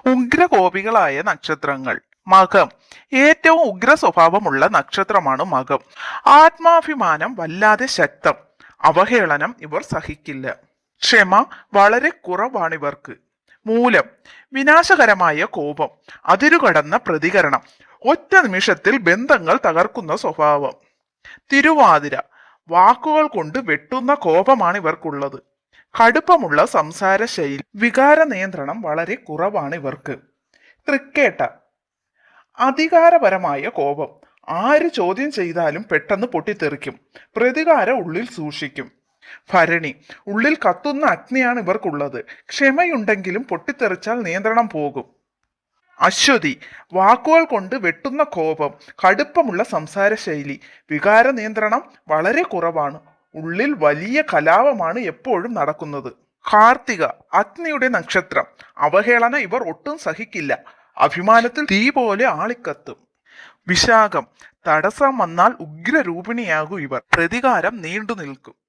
ഉഗ്രകോപികളായ നക്ഷത്രങ്ങൾ. മകം ഏറ്റവും ഉഗ്ര സ്വഭാവമുള്ള നക്ഷത്രമാണ് മകം. ആത്മാഭിമാനം വല്ലാതെ ശക്തം. അവഹേളനം ഇവർ സഹിക്കില്ല. ക്ഷമ വളരെ കുറവാണിവർക്ക്. മൂലം വിനാശകരമായ കോപം, അതിരുകടന്ന പ്രതികരണം, ഒറ്റ നിമിഷത്തിൽ ബന്ധങ്ങൾ തകർക്കുന്ന സ്വഭാവം. തിരുവാതിര വാക്കുകൾ കൊണ്ട് വെട്ടുന്ന കോപമാണ് ഇവർക്കുള്ളത്. കടുപ്പമുള്ള സംസാര ശൈലി, വികാര നിയന്ത്രണം വളരെ കുറവാണ് ഇവർക്ക്. തൃക്കേട്ട അധികാരപരമായ കോപം, ആര് ചോദ്യം ചെയ്താലും പെട്ടെന്ന് പൊട്ടിത്തെറിക്കും. പ്രതികാരം ഉള്ളിൽ സൂക്ഷിക്കും. ഭരണി ഉള്ളിൽ കത്തുന്ന അഗ്നിയാണ് ഇവർക്കുള്ളത്. ക്ഷമയുണ്ടെങ്കിലും പൊട്ടിത്തെറിച്ചാൽ നിയന്ത്രണം പോകും. അശ്വതി വാക്കുകൾ കൊണ്ട് വെട്ടുന്ന കോപം, കടുപ്പമുള്ള സംസാര ശൈലി, വികാര നിയന്ത്രണം വളരെ കുറവാണ്. ഉള്ളിൽ വലിയ കലാപമാണ് എപ്പോഴും നടക്കുന്നത്. കാർത്തിക അഗ്നിയുടെ നക്ഷത്രം. അവഹേളന ഇവർ ഒട്ടും സഹിക്കില്ല. അഭിമാനത്തിൽ തീ പോലെ ആളിക്കത്തും. വിശാഖം തടസ്സം വന്നാൽ ഉഗ്രരൂപിണിയാകും ഇവർ. പ്രതികാരം നീണ്ടു നിൽക്കും.